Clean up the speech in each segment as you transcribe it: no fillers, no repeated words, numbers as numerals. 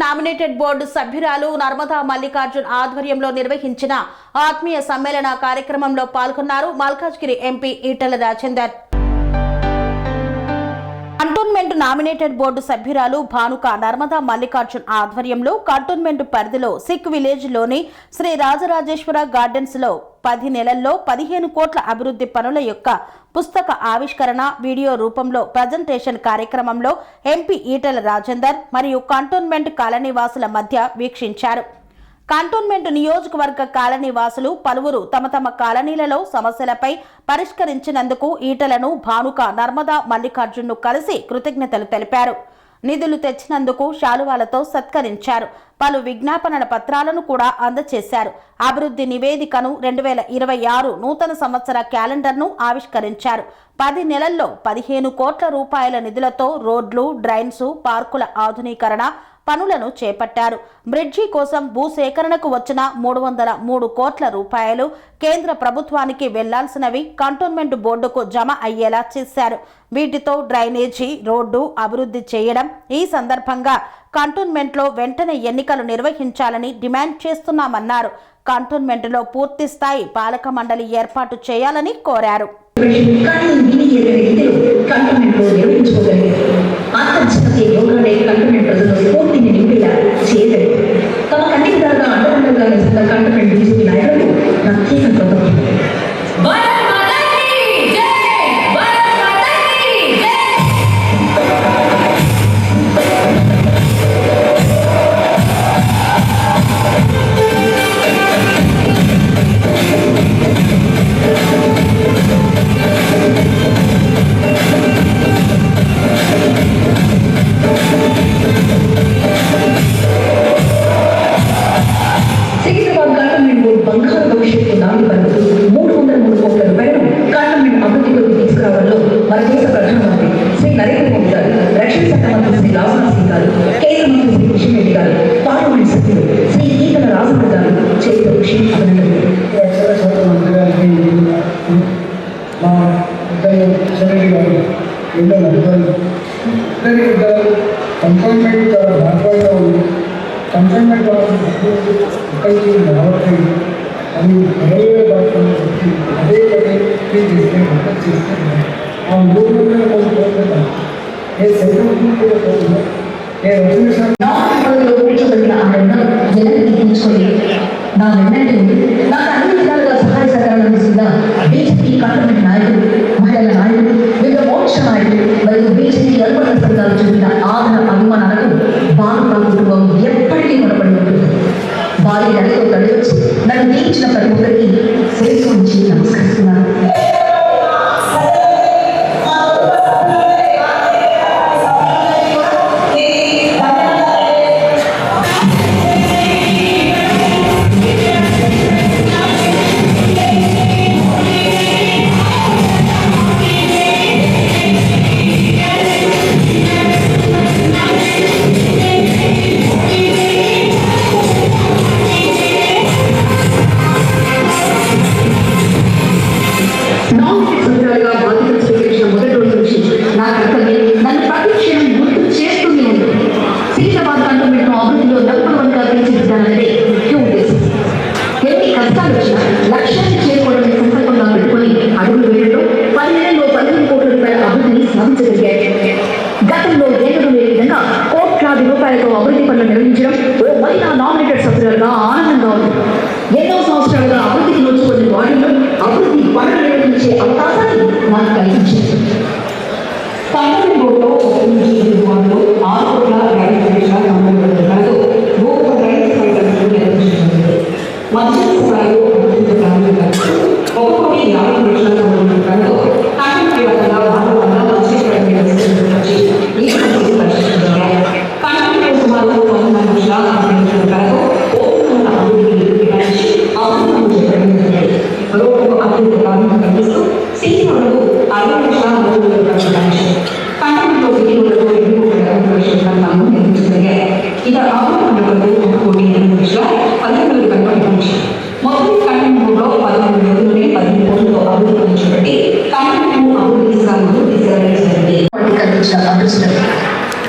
Nominated board సభ్యురాలు నర్మదా మల్లికార్జున్ ఆధ్వర్యంలో నిర్వహించిన ఆత్మీయ సమ్మేళన కార్యక్రమంలో పాల్గొన్నారు Malkajgiri MP Etela Rajender. Cantonment nominated board సభ్యురాలు భానుక నర్మదా మల్లికార్జున్ ఆధ్వర్యంలో కంటోన్మెంట్ పరిధిలో సిక్ విలేజ్ లోని శ్రీ రాజరాజేశ్వర గార్డెన్స్ లో 10 నెలల్లో 15 కోట్ల అభివృద్ధి పనుల యొక్క పుస్తక ఆవిష్కరణ వీడియో రూపంలో ప్రజెంటేషన్ కార్యక్రమంలో ఎంపీ ఈటెల రాజేందర్ మరియు కంటోన్మెంట్ కాలనీవాసుల మధ్య వీక్షించారు. కంటోన్మెంట్ నియోజకవర్గ కాలనీవాసులు పలువురు తమ తమ కాలనీలలో సమస్యలపై పరిష్కరించినందుకు ఈటెలను భానుక నర్మదా మల్లికార్జున్ను కలిసి కృతజ్ఞతలు తెలిపారు. నిధులు తెచ్చినందుకు శాలువాలతో సత్కరించారు. పలు విజ్ఞాపనల పత్రాలను కూడా అందజేశారు. అభివృద్ధి నివేదికను 2026 నూతన సంవత్సర క్యాలెండర్ను ఆవిష్కరించారు. 10 నెలల్లో 15 కోట్ల రూపాయల నిధులతో రోడ్లు, డ్రైన్స్, పార్కుల ఆధునీకరణ పనులను చేపట్టారు. బ్రిడ్జి కోసం భూసేకరణకు వచ్చిన 303 కోట్ల రూపాయలు కేంద్ర ప్రభుత్వానికి వెళ్లాల్సినవి కంటోన్మెంట్ బోర్డుకు జమ అయ్యేలా చేశారు. వీటితో డ్రైనేజీ, రోడ్డు అభివృద్ధి చేయడం. ఈ సందర్భంగా కంటోన్మెంట్లో వెంటనే ఎన్నికలు నిర్వహించాలని డిమాండ్ చేస్తున్నామన్నారు. కంటోన్మెంట్లో పూర్తి స్థాయి పాలక మండలి ఏర్పాటు చేయాలని కోరారు.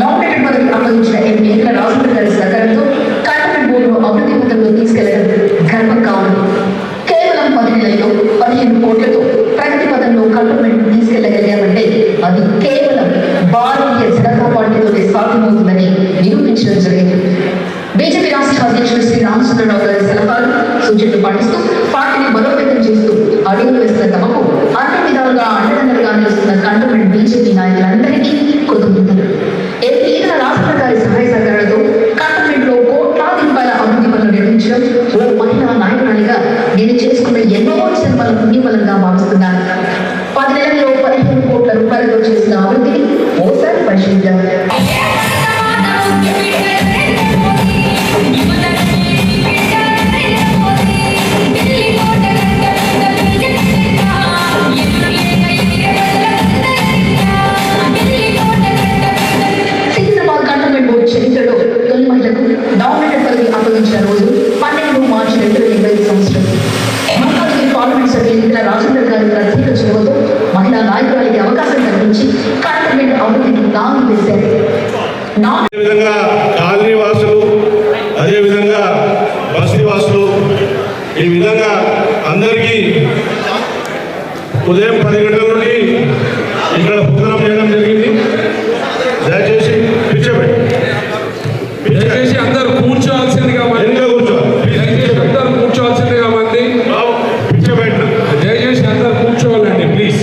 నామినేటెడ్ పదవి అప్పగించిన ఎంపీ ఈటెల రాజేందర్ గారి సహకారంతో కంటోన్మెంట్ బోర్డును అభివృద్ధి పథంలో తీసుకెళ్లడం గర్వం కావాలి. కేవలం 10 నెలల్లో 15 కోట్లతో ప్రగతి పథంలో కంటోన్మెంట్ తీసుకెళ్లగలిగామంటే అది కేవలం భారతీయ జనతా పార్టీతోనే సాధ్యమవుతుందని నిరూపించడం జరిగింది. బీజేపీ రాష్ట్ర అధ్యక్షుడు శ్రీ రామచంద్రరావు గారి సలహాలు సూచనలు పాటిస్తూ పార్టీని బలోపేతం చేస్తూ అడుగులు వేస్తున్న తమకు అన్ని విధాలుగా అండదండలుగా నిలుస్తున్న కంటోన్మెంట్ బీజేపీ నాయకులందరికీ కృతజ్ఞతలు. ఎంపీ ఈటెల రాజేందర్ గారి సహాయ సహకారాలతో కంటోన్మెంట్ లో కోట్లాది రూపాయల అభివృద్ధి పనులు నిర్వహించడం ఓ మహిళా నాయకురాలిగా నేను చేసుకున్న ఎన్నో జన్మల పుణ్యఫలంగా భావిస్తున్నాను. 10 నెలల్లో 15 కోట్ల రూపాయలతో చేసిన అభివృద్ధిని ఓసారి పరిశీలిద్దాం. చరిత్రలో తొలి మహిళకు నామినేటెడ్ పదవి అప్పగించిన రోజు 12 మార్చి 2025 సంవత్సరం. మల్కాజ్గిరి పార్లమెంట్ సభ్యులు ఈటెల రాజేందర్ గారి ప్రత్యేక చొరవతో మహిళా నాయకురాలికి అవకాశం కల్పించి కంటోన్మెంట్ అభివృద్ధికి నాంది వేశారు. కాలనీ వాసులు, అదేవిధంగా బస్తీ వాసులు, ఈ విధంగా అందరికీ ఉదయం 10 గంటల నుండి ఇక్కడ భోజనం చేయడం జరిగింది. దయచేసి దయచేసి అందరూ కూర్చోవాల్సిందిగా అందరూ కూర్చోవాల్సిందిగా మంది దయచేసి అందరూ కూర్చోవాలండి ప్లీజ్.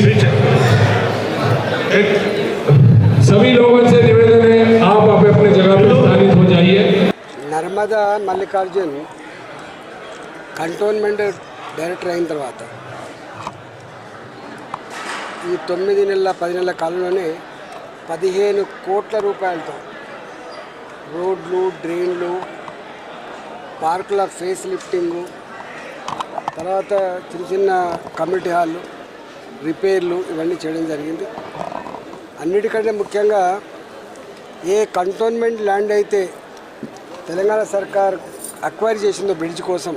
सभी लोगों से निवेदन है आप अपने जगह पर स्थानित हो जाइए. నర్మదా మల్లికార్జున్ కంటోన్మెంట్ డైరెక్టర్ అయిన తర్వాత ఈ 9 నెలల 10 నెలల కాలంలోనే 15 కోట్ల రూపాయలతో రోడ్లు, డ్రైన్లు, పార్కుల ఫేస్ లిఫ్టింగు, తర్వాత చిన్న చిన్న కమ్యూనిటీ హాళ్ళు రిపేర్లు ఇవన్నీ చేయడం జరిగింది. అన్నిటికంటే ముఖ్యంగా ఏ కంటోన్మెంట్ ల్యాండ్ అయితే తెలంగాణ సర్కార్ అక్వైర్ చేసిందో బ్రిడ్జ్ కోసం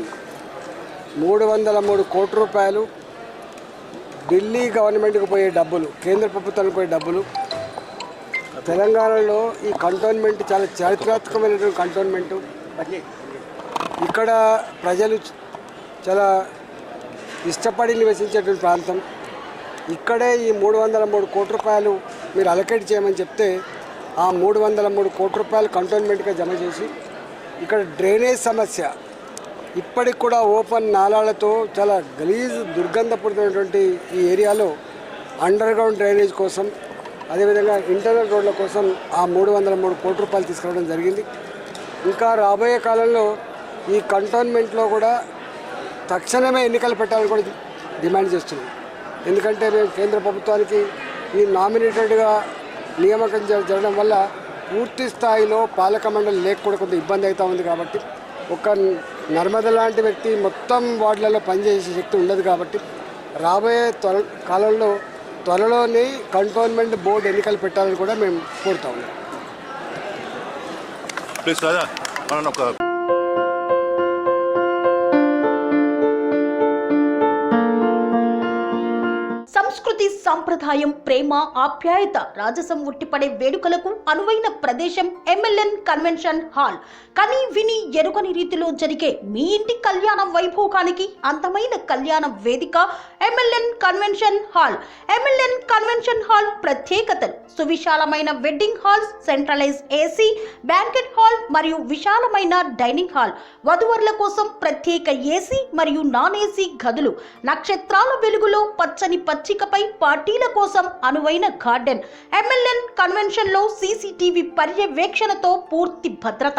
303 కోట్ల రూపాయలు ఢిల్లీ గవర్నమెంట్కి పోయే డబ్బులు, కేంద్ర ప్రభుత్వానికి పోయే డబ్బులు తెలంగాణలో ఈ కంటోన్మెంట్ చాలా చారిత్రాత్మకమైనటువంటి కంటోన్మెంటు. ఇక్కడ ప్రజలు చాలా ఇష్టపడి నివసించేటువంటి ప్రాంతం. ఇక్కడే ఈ 303 కోట్ల రూపాయలు మీరు అలొకేట్ చేయమని చెప్తే ఆ 303 కోట్ల రూపాయలు కంటోన్మెంట్గా జమ చేసి ఇక్కడ డ్రైనేజ్ సమస్య ఇప్పటికి కూడా ఓపెన్ నాలాలతో చాలా గలీజ్ దుర్గంధపడుతున్నటువంటి ఈ ఏరియాలో అండర్ గ్రౌండ్ డ్రైనేజ్ కోసం, అదేవిధంగా ఇంటర్నల్ రోడ్ల కోసం ఆ 303 కోట్ల రూపాయలు తీసుకురావడం జరిగింది. ఇంకా రాబోయే కాలంలో ఈ కంటోన్మెంట్లో కూడా తక్షణమే ఎన్నికలు పెట్టాలని కూడా డిమాండ్ చేస్తున్నాం. ఎందుకంటే మేము కేంద్ర ప్రభుత్వానికి ఈ నామినేటెడ్గా నియామకం జరగడం వల్ల పూర్తి స్థాయిలో పాలక మండలి లేకపోవడం కొంత ఇబ్బంది అవుతూ ఉంది. కాబట్టి ఒక నర్మద లాంటి వ్యక్తి మొత్తం వార్డులలో పనిచేసే శక్తి ఉండదు. కాబట్టి రాబోయే కాలంలో త్వరలోనే కంటోన్మెంట్ బోర్డు ఎన్నికలు పెట్టాలని కూడా మేము కోరుతా ఉన్నాం. సంస్కృతి, సంప్రదాయం, ప్రేమ, ఆప్యాయత, రాజసం ఉట్టిపడే వేడుకలకు అనువైన ప్రదేశం ఎంఎల్ఎన్ కన్వెన్షన్ హాల్. కని విని ఎరుగని రీతిలో జరిగే మీ ఇంటి కళ్యాణ వైభోగానికి అందమైన కళ్యాణ వేదిక MLN convention hall. MLN convention hall ప్రత్యేకతలు: సువిశాలమైన wedding halls, centralise AC banquet hall మరియు విశాలమైన డైనింగ్ హాల్, వధువరుల కోసం ప్రత్యేక ఏసీ మరియు నాన్ ఏసీ గదులు, నక్షత్రాల వెలుగులో పచ్చని పచ్చికపై పార్టీల కోసం అనువైన గార్డెన్. ఎంఎల్ఎన్ కన్వెన్షన్ లో సీసీటీవీ పర్యవేక్షణతో పూర్తి భద్రత.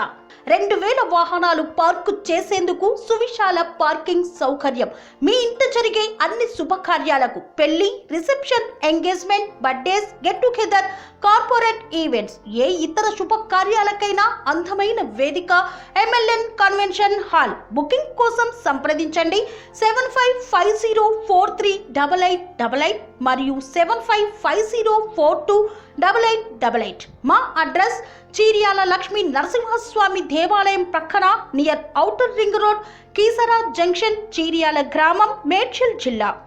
2000 వాహనాలు పార్కు చేసేందుకు సువిశాల పార్కింగ్ సౌకర్యం. మీ ఇంట జరిగే అన్ని శుభకార్యాలకు, పెళ్లి, reception, engagement, birthdays, get together, corporate events, ఏ ఇతర శుభకార్యాలకైనా అందమైన వేదిక ఎంఎల్ఎన్ కన్వెన్షన్ హాల్. బుకింగ్ కోసం సంప్రదించండి 7550438888 మరియు 7550428888. మా అడ్రస్ చీర్యాల లక్ష్మీ నరసింహస్వామి దేవాలయం ప్రక్కన, near outer ring road, Keesara junction, Cheeryal గ్రామం, మేడ్చల్ జిల్లా.